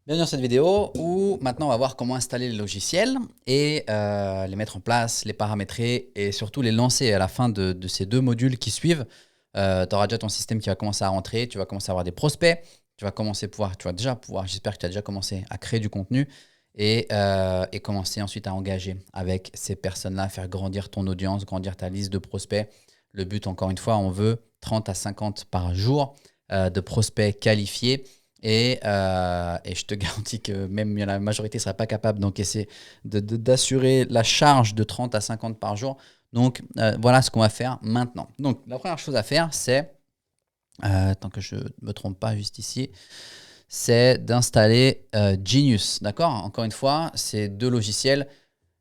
Bienvenue dans cette vidéo où maintenant on va voir comment installer les logiciels et les mettre en place, les paramétrer et surtout les lancer. À la fin de ces deux modules qui suivent, tu auras déjà ton système qui va commencer à rentrer, tu vas commencer à avoir des prospects, tu vas déjà pouvoir, j'espère que tu as déjà commencé à créer du contenu et commencer ensuite à engager avec ces personnes-là, faire grandir ton audience, grandir ta liste de prospects. Le but, encore une fois, on veut 30 à 50 par jour de prospects qualifiés. Et je te garantis que même la majorité ne serait pas capable d'encaisser, d'assurer la charge de 30 à 50 par jour. Donc, voilà ce qu'on va faire maintenant. Donc, la première chose à faire, c'est, tant que je ne me trompe pas juste ici, c'est d'installer Genius. D'accord? Encore une fois, c'est deux logiciels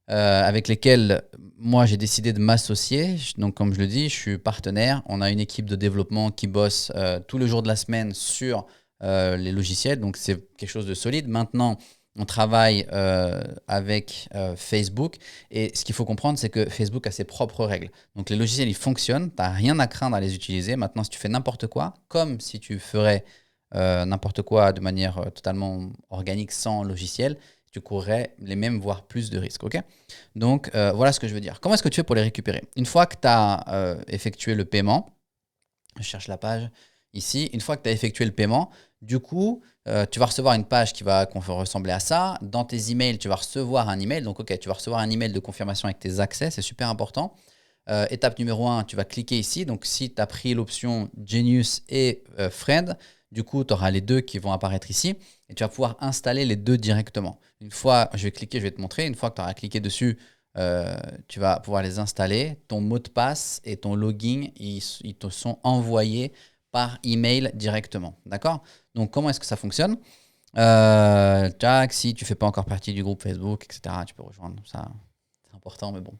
avec lesquels moi j'ai décidé de m'associer. Donc, comme je le dis, je suis partenaire. On a une équipe de développement qui bosse tous les jours de la semaine sur les logiciels. Donc, c'est quelque chose de solide. Maintenant, on travaille avec Facebook. Et ce qu'il faut comprendre, c'est que Facebook a ses propres règles. Donc, les logiciels, ils fonctionnent. Tu n'as rien à craindre à les utiliser. Maintenant, si tu fais n'importe quoi, comme si tu ferais n'importe quoi de manière totalement organique sans logiciel, tu courrais les mêmes, voire plus de risques. Ok. Donc, voilà ce que je veux dire. Comment est-ce que tu fais pour les récupérer? Une fois que tu as effectué le paiement, je cherche la page ici, une fois que tu as effectué le paiement, du coup, tu vas recevoir une page qui va ressembler à ça. Dans tes emails, tu vas recevoir un email. Donc, ok, tu vas recevoir un email de confirmation avec tes accès, c'est super important. Étape numéro 1, tu vas cliquer ici. Donc, si tu as pris l'option Genius et Friend, du coup, tu auras les deux qui vont apparaître ici et tu vas pouvoir installer les deux directement. Une fois, je vais cliquer, je vais te montrer. Une fois que tu auras cliqué dessus, tu vas pouvoir les installer. Ton mot de passe et ton login, ils te sont envoyés par email directement. D'accord? Donc, comment est-ce que ça fonctionne? Si tu ne fais pas encore partie du groupe Facebook, etc., tu peux rejoindre. Ça, c'est important, mais bon.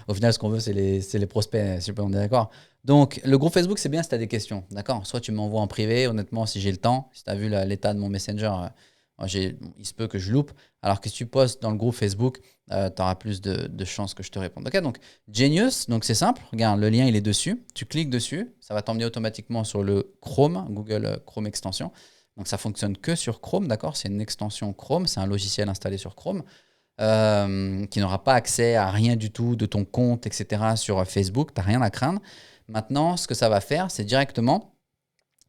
Au final, ce qu'on veut, c'est les prospects, si on est d'accord. Donc, le groupe Facebook, c'est bien si tu as des questions. D'accord? Soit tu m'envoies en privé, honnêtement, si j'ai le temps. Si tu as vu l'état de mon Messenger, il se peut que je loupe. Alors que si tu postes dans le groupe Facebook, tu auras plus de chances que je te réponde. Ok? Donc, Genius, donc c'est simple. Regarde, le lien, il est dessus. Tu cliques dessus. Ça va t'emmener automatiquement sur le Chrome, Google Chrome Extension. Donc, ça fonctionne que sur Chrome. D'accord? C'est une extension Chrome. C'est un logiciel installé sur Chrome. Qui n'aura pas accès à rien du tout de ton compte, etc. sur Facebook, tu n'as rien à craindre. Maintenant, ce que ça va faire, c'est directement,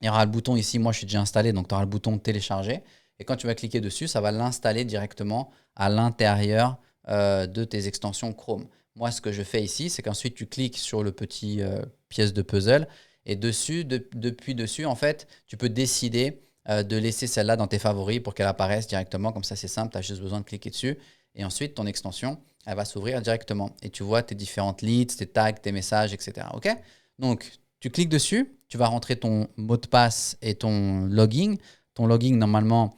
il y aura le bouton ici, moi je suis déjà installé, donc tu auras le bouton télécharger. Et quand tu vas cliquer dessus, ça va l'installer directement à l'intérieur de tes extensions Chrome. Moi, ce que je fais ici, c'est qu'ensuite tu cliques sur le petit pièce de puzzle et dessus, depuis dessus, en fait, tu peux décider de laisser celle-là dans tes favoris pour qu'elle apparaisse directement. Comme ça, c'est simple, tu as juste besoin de cliquer dessus. Et ensuite, ton extension, elle va s'ouvrir directement. Et tu vois tes différentes leads, tes tags, tes messages, etc. OK? Donc, tu cliques dessus, tu vas rentrer ton mot de passe et ton login. Ton login, normalement,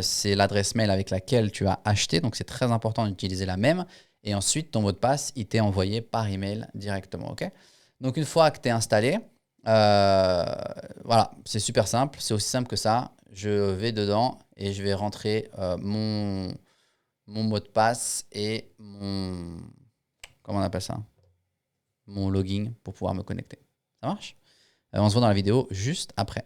c'est l'adresse mail avec laquelle tu as acheté. Donc, c'est très important d'utiliser la même. Et ensuite, ton mot de passe, il t'est envoyé par email directement. OK? Donc, une fois que tu es installé, voilà, c'est super simple. C'est aussi simple que ça. Je vais dedans et je vais rentrer mon mot de passe et comment on appelle ça? Mon login pour pouvoir me connecter. Ça marche? On se voit dans la vidéo juste après.